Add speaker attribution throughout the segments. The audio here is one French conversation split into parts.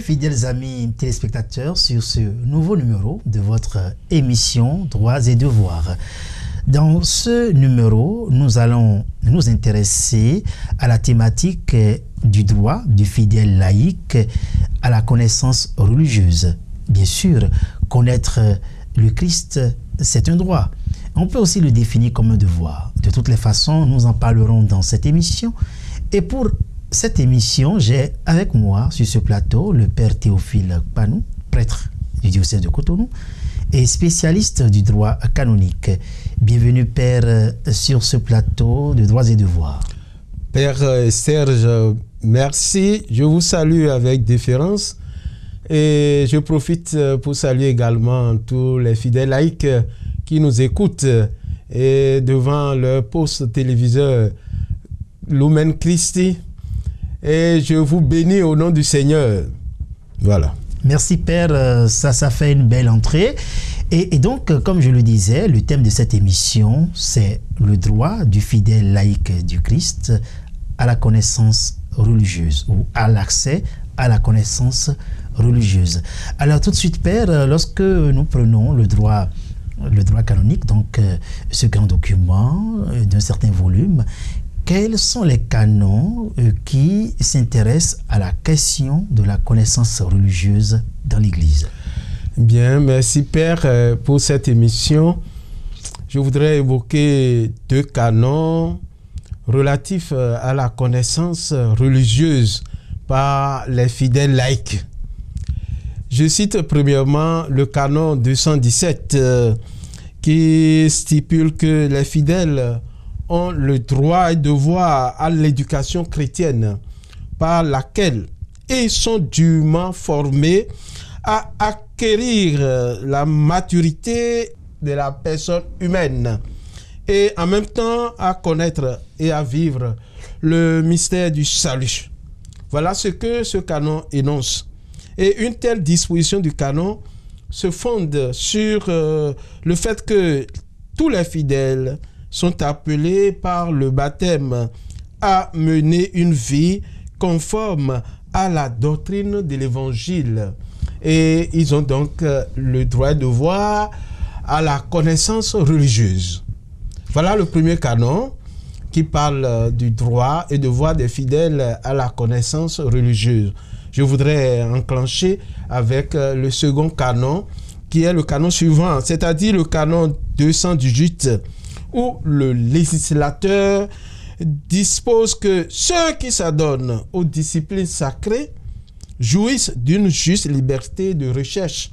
Speaker 1: fidèles amis téléspectateurs sur ce nouveau numéro de votre émission Droits et Devoirs. Dans ce numéro, nous allons nous intéresser à la thématique du droit du fidèle laïc à la connaissance religieuse. Bien sûr, connaître le Christ, c'est un droit. On peut aussi le définir comme un devoir. De toutes les façons, nous en parlerons dans cette émission. Et pour cette émission, j'ai avec moi sur ce plateau le Père Théophile Panou, prêtre du diocèse de Cotonou et spécialiste du droit canonique. Bienvenue, Père, sur ce plateau de Droits et Devoirs.
Speaker 2: Père Serge, merci. Je vous salue avec déférence et je profite pour saluer également tous les fidèles laïcs qui nous écoutent et devant leur poste téléviseur Lumen Christi. Et je vous bénis au nom du Seigneur. Voilà.
Speaker 1: Merci, Père. Ça fait une belle entrée. Et donc, comme je le disais, le thème de cette émission, c'est le droit du fidèle laïc du Christ à la connaissance religieuse ou à l'accès à la connaissance religieuse. Alors, tout de suite, Père, lorsque nous prenons le droit canonique, donc ce grand document d'un certain volume, quels sont les canons qui s'intéressent à la question de la connaissance religieuse dans l'Église?
Speaker 2: Bien, merci Père pour cette émission. Je voudrais évoquer deux canons relatifs à la connaissance religieuse par les fidèles laïcs. Je cite premièrement le canon 217 qui stipule que les fidèles ont le droit et devoir à l'éducation chrétienne par laquelle ils sont dûment formés à acquérir la maturité de la personne humaine et en même temps à connaître et à vivre le mystère du salut. Voilà ce que ce canon énonce. Et une telle disposition du canon se fonde sur le fait que tous les fidèles sont appelés par le baptême à mener une vie conforme à la doctrine de l'Évangile. Et ils ont donc le droit et devoir à la connaissance religieuse. Voilà le premier canon qui parle du droit et devoir des fidèles à la connaissance religieuse. Je voudrais enclencher avec le second canon qui est le canon suivant, c'est-à-dire le canon 218 où le législateur dispose que ceux qui s'adonnent aux disciplines sacrées jouissent d'une juste liberté de recherche,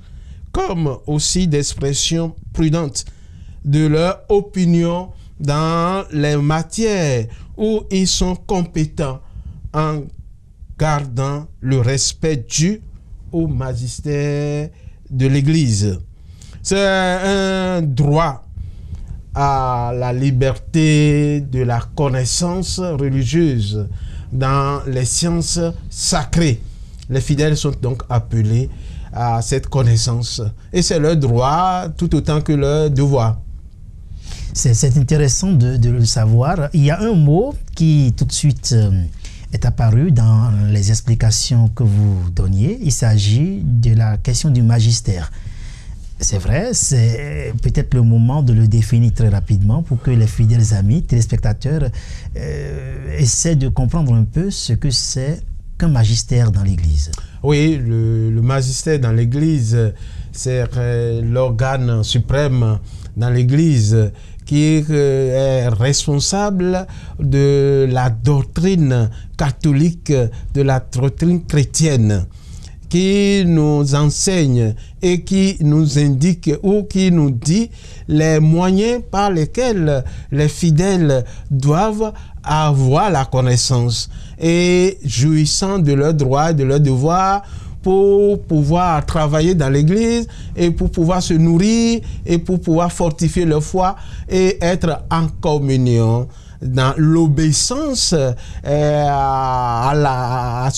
Speaker 2: comme aussi d'expression prudente de leur opinion dans les matières où ils sont compétents en gardant le respect dû au magistère de l'Église. C'est un droit à la liberté de la connaissance religieuse dans les sciences sacrées. Les fidèles sont donc appelés à cette connaissance et c'est leur droit tout autant que leur devoir.
Speaker 1: C'est intéressant de le savoir. Il y a un mot qui tout de suite est apparu dans les explications que vous donniez. Il s'agit de la question du magistère. C'est vrai, c'est peut-être le moment de le définir très rapidement pour que les fidèles amis, téléspectateurs, essaient de comprendre un peu ce que c'est qu'un magistère dans l'Église.
Speaker 2: Oui, le magistère dans l'Église, c'est l'organe suprême dans l'Église qui est responsable de la doctrine catholique, de la doctrine chrétienne, qui nous enseigne et qui nous indique ou qui nous dit les moyens par lesquels les fidèles doivent avoir la connaissance et jouissant de leurs droits et de leurs devoirs pour pouvoir travailler dans l'Église et pour pouvoir se nourrir et pour pouvoir fortifier leur foi et être en communion dans l'obéissance à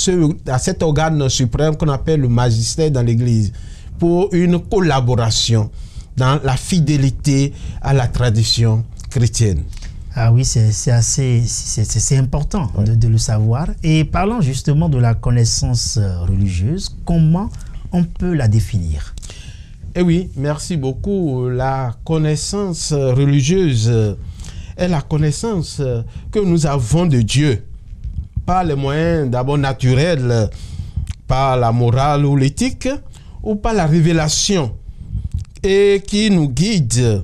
Speaker 2: cet organe suprême qu'on appelle le magistère dans l'Église, pour une collaboration dans la fidélité à la tradition chrétienne.
Speaker 1: Ah oui, c'est important de le savoir. Et parlant justement de la connaissance religieuse, comment on peut la définir?
Speaker 2: Eh oui, merci beaucoup. La connaissance religieuse est la connaissance que nous avons de Dieu, par les moyens d'abord naturels, par la morale ou l'éthique, ou par la révélation, et qui nous guide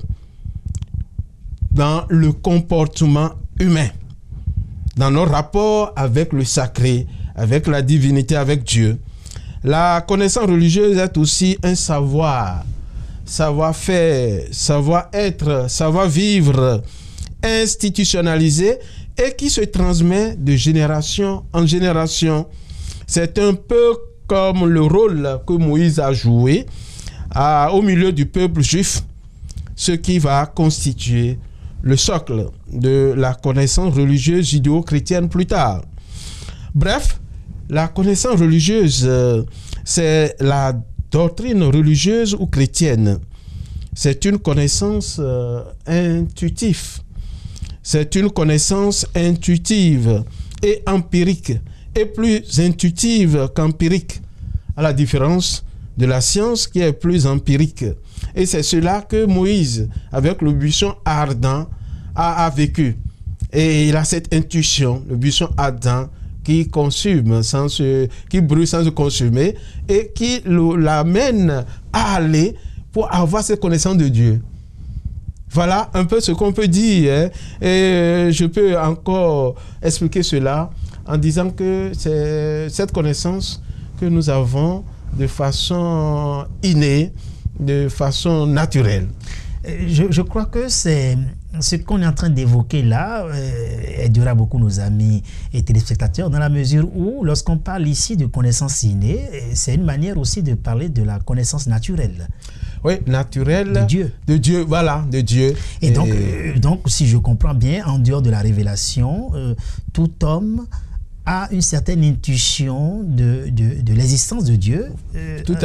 Speaker 2: dans le comportement humain, dans nos rapports avec le sacré, avec la divinité, avec Dieu. La connaissance religieuse est aussi un savoir, savoir-faire, savoir-être, savoir-vivre, institutionnalisé et qui se transmet de génération en génération. C'est un peu comme le rôle que Moïse a joué au milieu du peuple juif, ce qui va constituer le socle de la connaissance religieuse judéo-chrétienne plus tard. Bref, la connaissance religieuse, c'est la doctrine religieuse ou chrétienne. C'est une connaissance intuitive. C'est une connaissance intuitive et empirique, et plus intuitive qu'empirique, à la différence de la science qui est plus empirique. Et c'est cela que Moïse, avec le buisson ardent, a vécu. Et il a cette intuition, le buisson ardent, qui consume qui brûle sans se consumer et qui l'amène à aller pour avoir cette connaissance de Dieu. Voilà un peu ce qu'on peut dire. Hein. Et je peux encore expliquer cela en disant que c'est cette connaissance que nous avons de façon innée, de façon naturelle.
Speaker 1: Je crois que c'est ce qu'on est en train d'évoquer là aidera beaucoup nos amis et téléspectateurs dans la mesure où, lorsqu'on parle ici de connaissance innée, c'est une manière aussi de parler de la connaissance naturelle.
Speaker 2: Oui, naturelle.
Speaker 1: De Dieu.
Speaker 2: De Dieu, voilà, de Dieu.
Speaker 1: Et donc, si je comprends bien, en dehors de la révélation, tout homme a une certaine intuition de l'existence de Dieu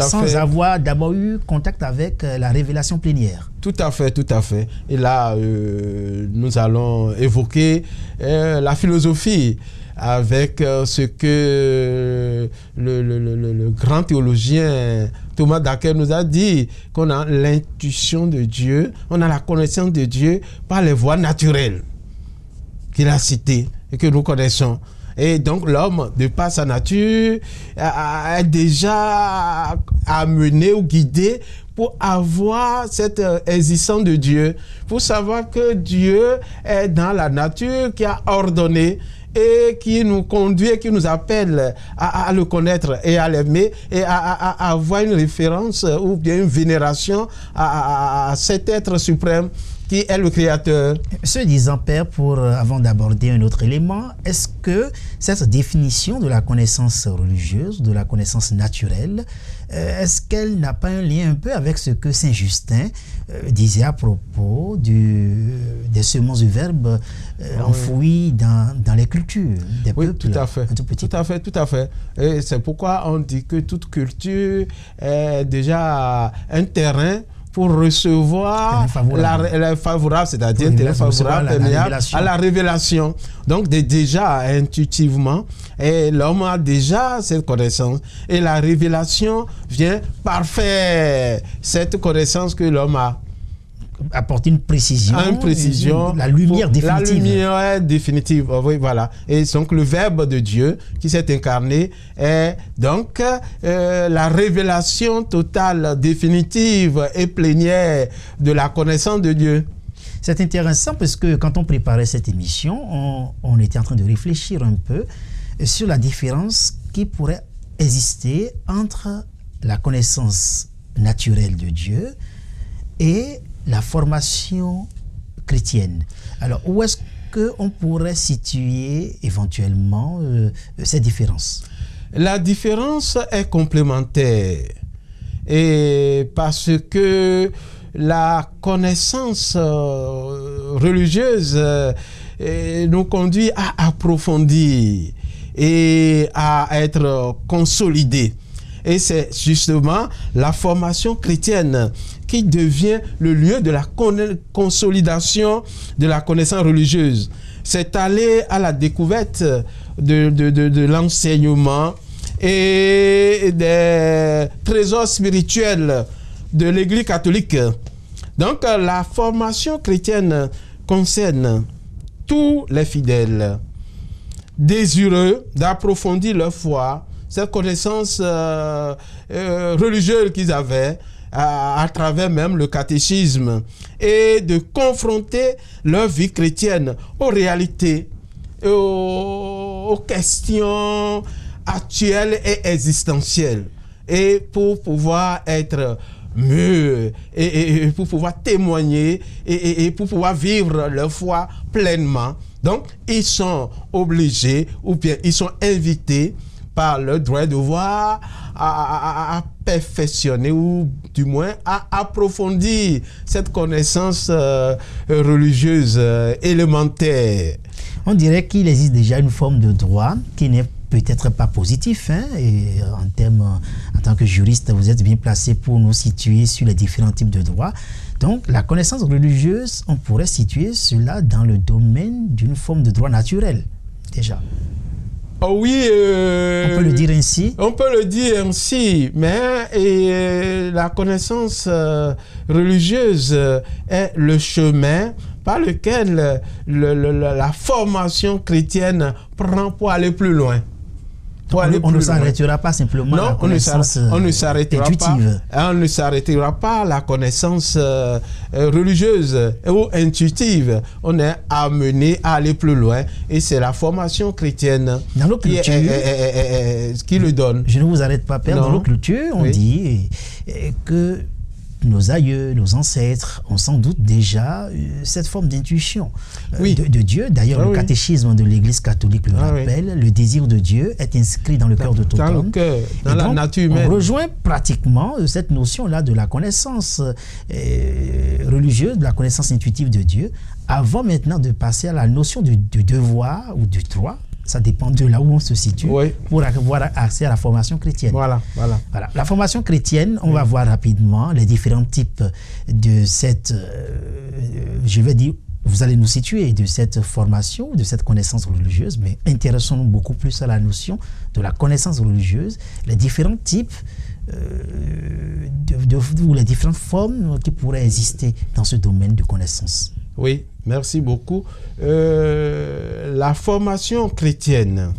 Speaker 1: sans avoir d'abord eu contact avec la révélation plénière.
Speaker 2: Tout à fait, tout à fait. Et là, nous allons évoquer la philosophie avec ce que le grand théologien Thomas d'Aquin nous a dit, qu'on a l'intuition de Dieu, on a la connaissance de Dieu par les voies naturelles qu'il a citées et que nous connaissons. Et donc l'homme, de par sa nature, est déjà amené ou guidé pour avoir cette existence de Dieu, pour savoir que Dieu est dans la nature, qui a ordonné et qui nous conduit, et qui nous appelle à le connaître et à l'aimer et à avoir une référence ou bien une vénération à cet être suprême qui est le Créateur.
Speaker 1: Ce disant, Père, avant d'aborder un autre élément, est-ce que cette définition de la connaissance religieuse, de la connaissance naturelle, est-ce qu'elle n'a pas un lien un peu avec ce que Saint Justin disait à propos des semences du Verbe enfouies dans les cultures des peuples?
Speaker 2: Tout à fait. Tout à fait. Et c'est pourquoi on dit que toute culture est déjà un terrain pour recevoir la favorable, c'est-à-dire un terrain favorable à la révélation. Donc déjà, intuitivement, l'homme a déjà cette connaissance. Et la révélation vient parfaire cette connaissance que l'homme a.
Speaker 1: Apporter une précision,
Speaker 2: la
Speaker 1: lumière définitive.
Speaker 2: La lumière définitive, oui, voilà. Et donc le Verbe de Dieu qui s'est incarné est donc la révélation totale, définitive et plénière de la connaissance de Dieu.
Speaker 1: C'est intéressant parce que quand on préparait cette émission, on était en train de réfléchir un peu sur la différence qui pourrait exister entre la connaissance naturelle de Dieu et la formation chrétienne. Alors, où est-ce qu'on pourrait situer éventuellement ces différences?
Speaker 2: La différence est complémentaire. Et parce que la connaissance religieuse nous conduit à approfondir et à être consolidés. Et c'est justement la formation chrétienne qui devient le lieu de la consolidation de la connaissance religieuse. C'est aller à la découverte de l'enseignement et des trésors spirituels de l'Église catholique. Donc, la formation chrétienne concerne tous les fidèles désireux d'approfondir leur foi, cette connaissance religieuse qu'ils avaient à travers même le catéchisme, et de confronter leur vie chrétienne aux réalités, aux questions actuelles et existentielles, et pour pouvoir être mieux et pour pouvoir témoigner et pour pouvoir vivre leur foi pleinement. Donc, ils sont obligés ou bien ils sont invités par le droit de devoir à perfectionner ou du moins à approfondir cette connaissance religieuse élémentaire.
Speaker 1: On dirait qu'il existe déjà une forme de droit qui n'est peut-être pas positif, hein, et en tant que juriste, vous êtes bien placé pour nous situer sur les différents types de droits. Donc, la connaissance religieuse, on pourrait situer cela dans le domaine d'une forme de droit naturel, déjà.
Speaker 2: Oh oui,
Speaker 1: on peut le dire ainsi.
Speaker 2: On peut le dire ainsi, mais la connaissance religieuse est le chemin par lequel la formation chrétienne prend pour aller plus loin.
Speaker 1: On ne s'arrêtera pas simplement à la connaissance intuitive.
Speaker 2: On ne s'arrêtera pas à la connaissance religieuse ou intuitive. On est amené à aller plus loin et c'est la formation chrétienne qui le donne.
Speaker 1: Je ne vous arrête pas, Père. Dans nos cultures, on dit que nos aïeux, nos ancêtres ont sans doute déjà cette forme d'intuition de Dieu. D'ailleurs, le catéchisme de l'Église catholique le rappelle, le désir de Dieu est inscrit dans le cœur de tout homme.
Speaker 2: Dans la nature humaine.
Speaker 1: On rejoint pratiquement cette notion-là de la connaissance religieuse, de la connaissance intuitive de Dieu, avant maintenant de passer à la notion du devoir ou du droit. Ça dépend de là où on se situe pour avoir accès à la formation chrétienne. Voilà. La formation chrétienne, on va voir rapidement les différents types de cette, je vais dire, vous allez nous situer de cette formation, de cette connaissance religieuse, mais intéressons-nous beaucoup plus à la notion de la connaissance religieuse, les différents types ou les différentes formes qui pourraient exister dans ce domaine de connaissance.
Speaker 2: Oui, merci beaucoup. La formation chrétienne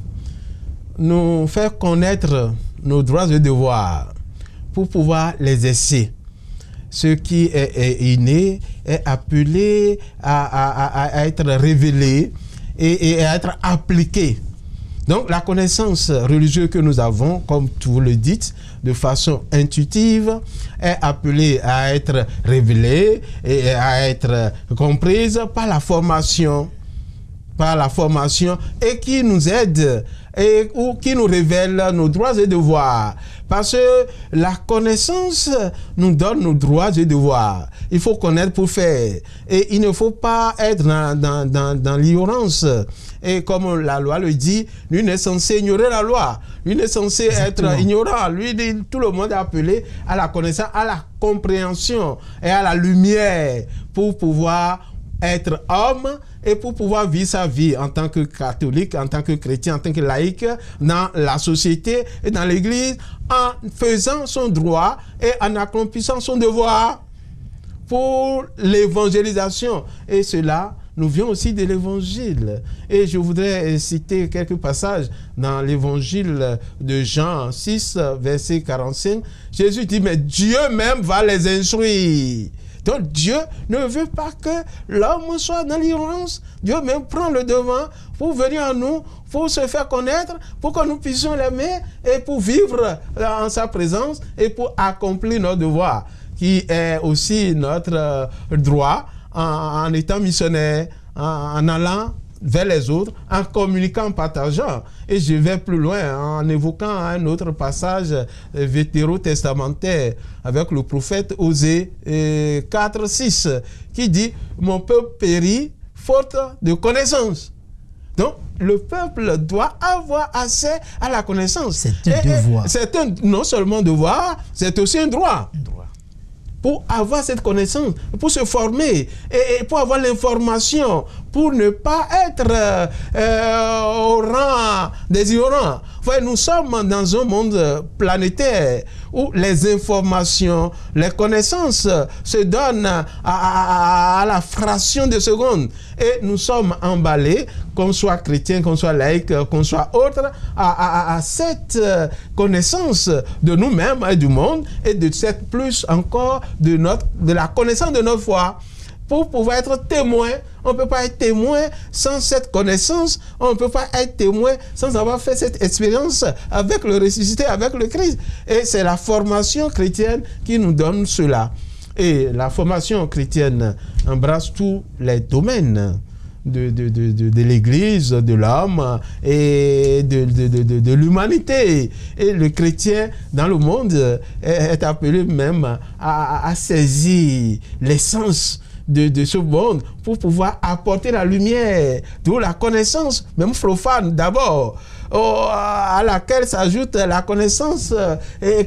Speaker 2: nous fait connaître nos droits et devoirs pour pouvoir les exercer. Ce qui est inné est appelé à être révélé et à être appliqué. Donc, la connaissance religieuse que nous avons, comme vous le dites, de façon intuitive, est appelée à être révélée et à être comprise par la formation et qui nous aide ou qui nous révèle nos droits et devoirs. Parce que la connaissance nous donne nos droits et devoirs. Il faut connaître pour faire. Et il ne faut pas être dans l'ignorance. Et comme la loi le dit, lui n'est censé ignorer la loi. Lui n'est censé être ignorant. Lui, tout le monde est appelé à la connaissance, à la compréhension et à la lumière pour pouvoir être homme et pour pouvoir vivre sa vie en tant que catholique, en tant que chrétien, en tant que laïque, dans la société et dans l'Église, en faisant son droit et en accomplissant son devoir pour l'évangélisation. Et cela nous vient aussi de l'Évangile. Et je voudrais citer quelques passages dans l'Évangile de Jean 6, verset 45. Jésus dit, mais Dieu même va les instruire. Donc Dieu ne veut pas que l'homme soit dans l'ignorance. Dieu même prend le devant pour venir à nous, pour se faire connaître, pour que nous puissions l'aimer et pour vivre en sa présence et pour accomplir notre devoir, qui est aussi notre droit en étant missionnaire, en allant vers les autres, en communiquant, en partageant. Et je vais plus loin en évoquant un autre passage vétérotestamentaire avec le prophète Osée 4:6 qui dit « Mon peuple périt faute de connaissance ». Donc, le peuple doit avoir accès à la connaissance.
Speaker 1: C'est un devoir.
Speaker 2: C'est non seulement un devoir, c'est aussi un droit. pour avoir cette connaissance, pour se former et pour avoir l'information, pour ne pas être au rang des ignorants. Nous sommes dans un monde planétaire où les informations, les connaissances se donnent à la fraction de secondes. Et nous sommes emballés, qu'on soit chrétien, qu'on soit laïque, qu'on soit autre, à cette connaissance de nous-mêmes et du monde, et de cette plus encore de la connaissance de notre foi. Pour pouvoir être témoin, on ne peut pas être témoin sans cette connaissance, on ne peut pas être témoin sans avoir fait cette expérience avec le ressuscité, avec le Christ. Et c'est la formation chrétienne qui nous donne cela. Et la formation chrétienne embrasse tous les domaines de l'Église, de l'homme et de l'humanité. Et le chrétien dans le monde est appelé même à saisir l'essence de ce monde pour pouvoir apporter la lumière, d'où la connaissance, même profane d'abord, à laquelle s'ajoute la connaissance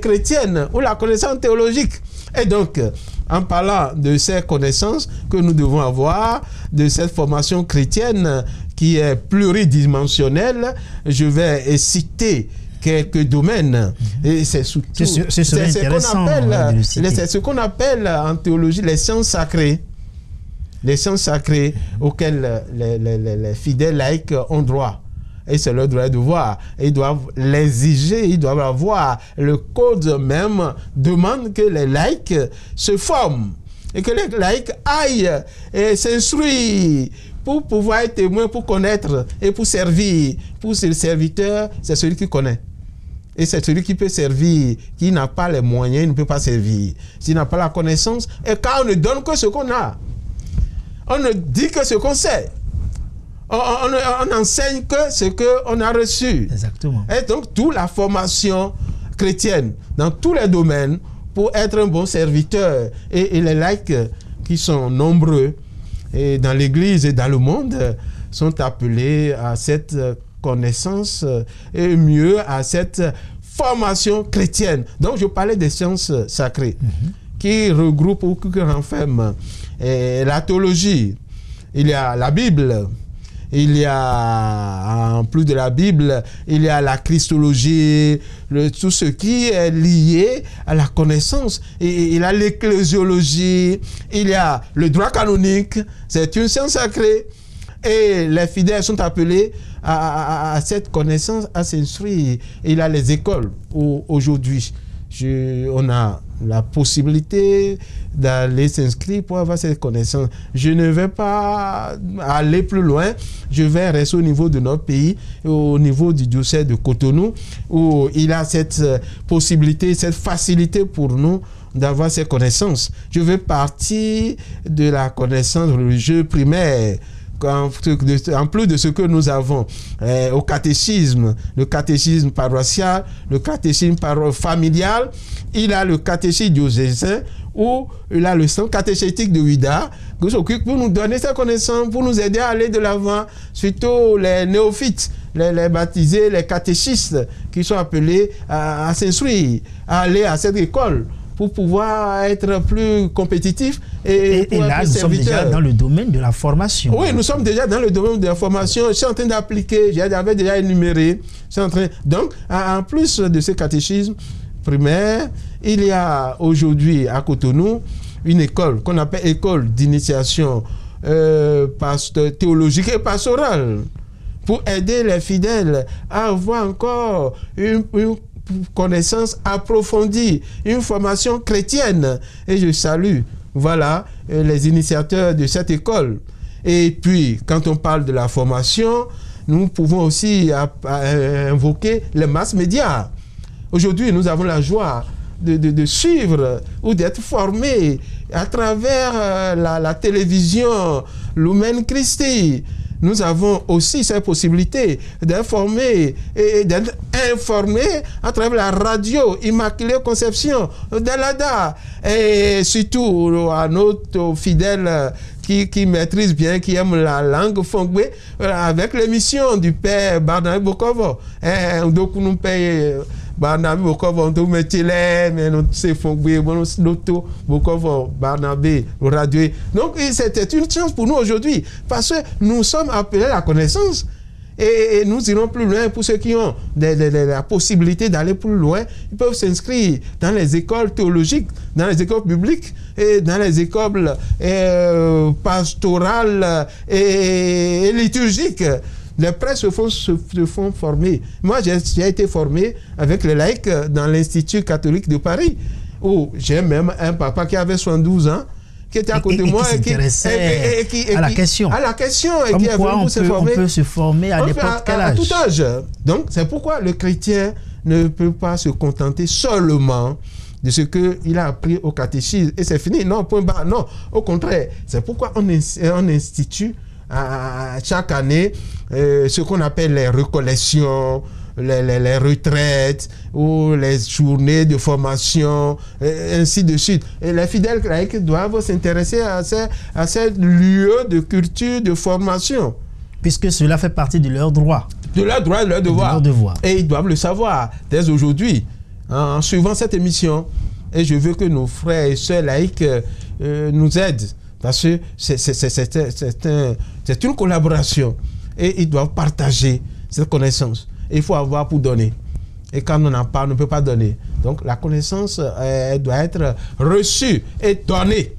Speaker 2: chrétienne ou la connaissance théologique. Et donc, en parlant de ces connaissances que nous devons avoir, de cette formation chrétienne qui est pluridimensionnelle, je vais citer quelques domaines. Et c'est surtout ce qu'on appelle en théologie les sciences sacrées. Les sciences sacrées auxquelles les fidèles laïcs ont droit. Et c'est leur droit et devoir. Ils doivent l'exiger, ils doivent avoir. Le code même demande que les laïcs se forment et que les laïcs aillent et s'instruisent pour pouvoir être témoins, pour connaître et pour servir. Pour ce serviteur, c'est celui qui connaît. Et c'est celui qui peut servir, qui n'a pas les moyens, il ne peut pas servir. S'il n'a pas la connaissance, et quand on ne donne que ce qu'on a, on ne dit que ce qu'on sait. On n'enseigne que ce qu'on a reçu.
Speaker 1: Exactement.
Speaker 2: Et donc, toute la formation chrétienne, dans tous les domaines, pour être un bon serviteur. Et les laïcs, qui sont nombreux et dans l'Église et dans le monde, sont appelés à cette connaissance et mieux à cette formation chrétienne. Donc, je parlais des sciences sacrées qui regroupent ou qui renferment la théologie. Il y a la Bible. Il y a, en plus de la Bible, il y a la christologie, tout ce qui est lié à la connaissance. Et il y a l'ecclésiologie, il y a le droit canonique, c'est une science sacrée. Et les fidèles sont appelés à cette connaissance, à s'instruire. Il y a les écoles où aujourd'hui, on a la possibilité d'aller s'inscrire pour avoir cette connaissance. Je ne vais pas aller plus loin, je vais rester au niveau de notre pays, au niveau du diocèse de Cotonou, où il y a cette possibilité, cette facilité pour nous d'avoir ces connaissances. Je vais partir de la connaissance religieuse primaire, en plus de ce que nous avons au catéchisme, le catéchisme paroissial, le catéchisme familial, il a le catéchisme diocésain ou il a le centre catéchétique de Ouidah qui s'occupe pour nous donner ces connaissances, pour nous aider à aller de l'avant, surtout les néophytes, les baptisés, les catéchistes qui sont appelés à s'instruire, à aller à cette école pour pouvoir être plus compétitifs et
Speaker 1: là, nous sommes déjà dans le domaine de la formation.
Speaker 2: Oui, nous sommes déjà dans le domaine de la formation. Je suis en train d'appliquer, j'avais déjà énuméré. Donc, en plus de ce catéchisme primaire, il y a aujourd'hui à Cotonou une école qu'on appelle école d'initiation théologique et pastorale pour aider les fidèles à avoir encore une connaissance approfondie, une formation chrétienne. Et je salue, voilà, les initiateurs de cette école. Et puis, quand on parle de la formation, nous pouvons aussi invoquer les masses médias. Aujourd'hui, nous avons la joie de suivre ou d'être formés à travers la télévision, Lumen Christi. Nous avons aussi cette possibilité d'informer et d'être informés à travers la radio Immaculée Conception d'Alada. Et surtout à notre fidèle qui maîtrise bien, qui aime la langue fongbe, avec l'émission du Père Barnabé Bokovo. Donc nous payons Barnabé beaucoup de métiers mais nous c'est fongé bon l'auto beaucoup Barnabé radio. Donc c'était une chance pour nous aujourd'hui parce que nous sommes appelés à la connaissance. Et nous irons plus loin pour ceux qui ont la possibilité d'aller plus loin. Ils peuvent s'inscrire dans les écoles théologiques, dans les écoles bibliques et dans les écoles pastorales et liturgiques. Les prêtres se font former. Moi, j'ai été formé avec les laïcs dans l'Institut catholique de Paris, où j'ai même un papa qui avait 72 ans, qui était à côté de moi
Speaker 1: et qui s'intéressait à la question.
Speaker 2: À la question.
Speaker 1: Et qui on peut se former à n'importe quel âge.
Speaker 2: À tout âge. Donc, c'est pourquoi le chrétien ne peut pas se contenter seulement de ce qu'il a appris au catéchisme et c'est fini. Non, point barre. Non, au contraire. C'est pourquoi on institue chaque année ce qu'on appelle les recollections, les retraites ou les journées de formation, ainsi de suite. Et les fidèles laïcs doivent s'intéresser à ces lieux de culture, de formation.
Speaker 1: Puisque cela fait partie de leurs droits.
Speaker 2: De leurs droits et de leurs devoirs. Et ils doivent le savoir dès aujourd'hui, en suivant cette émission. Et je veux que nos frères et sœurs laïcs nous aident. Parce que c'est une collaboration. Et ils doivent partager cette connaissance. Il faut avoir pour donner. Et quand on n'en a pas, on ne peut pas donner. Donc la connaissance elle doit être reçue et donnée.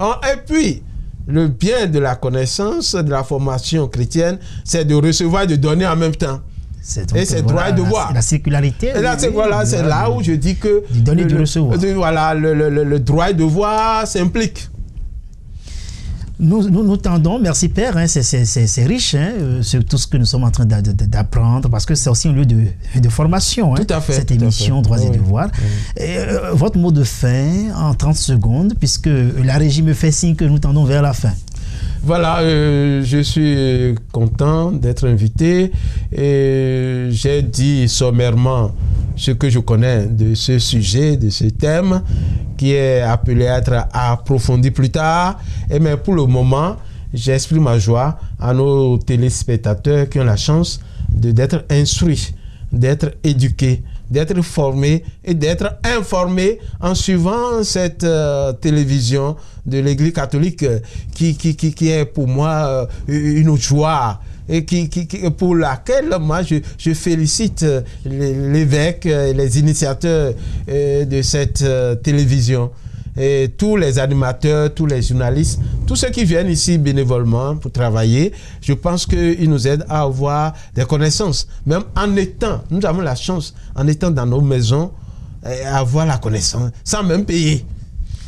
Speaker 2: Et puis, le bien de la connaissance, de la formation chrétienne, c'est de recevoir et de donner en même temps. Et c'est droit et devoir.
Speaker 1: La circularité.
Speaker 2: Et là, c'est là où je dis que
Speaker 1: du donner et du recevoir.
Speaker 2: Voilà, le droit et devoir s'impliquent.
Speaker 1: Nous tendons, merci Père, hein, c'est riche, hein, sur tout ce que nous sommes en train d'apprendre, parce que c'est aussi un lieu de formation, hein,
Speaker 2: tout à fait,
Speaker 1: cette émission Droits et Devoirs. Et, votre mot de fin en 30 secondes, puisque la régie me fait signe que nous tendons vers la fin.
Speaker 2: Voilà, je suis content d'être invité et j'ai dit sommairement ce que je connais de ce sujet, de ce thème qui est appelé à être approfondi plus tard. Mais pour le moment, j'exprime ma joie à nos téléspectateurs qui ont la chance d'être instruits, d'être éduqués, d'être formés et d'être informés en suivant cette télévision de l'Église catholique qui est pour moi une joie et pour laquelle moi je félicite l'évêque et les initiateurs de cette télévision. Et tous les animateurs, tous les journalistes, tous ceux qui viennent ici bénévolement pour travailler, je pense qu'ils nous aident à avoir des connaissances. Même en étant, nous avons la chance, en étant dans nos maisons, avoir la connaissance, sans même payer.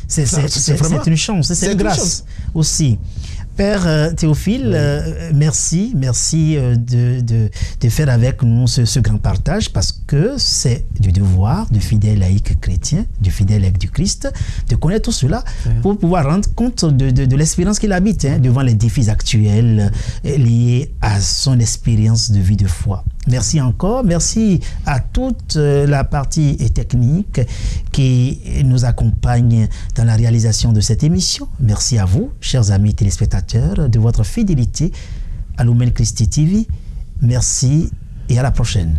Speaker 1: C'est une chance, c'est une grâce aussi. Père Théophile, merci de faire avec nous ce grand partage, parce que c'est du devoir du fidèle laïc chrétien, du fidèle laïc du Christ, de connaître tout cela pour pouvoir rendre compte de l'expérience qu'il habite devant les défis actuels liés à son expérience de vie de foi. Merci encore, merci à toute la partie technique qui nous accompagne dans la réalisation de cette émission. Merci à vous, chers amis téléspectateurs, de votre fidélité à Lumen Christi TV. Merci et à la prochaine.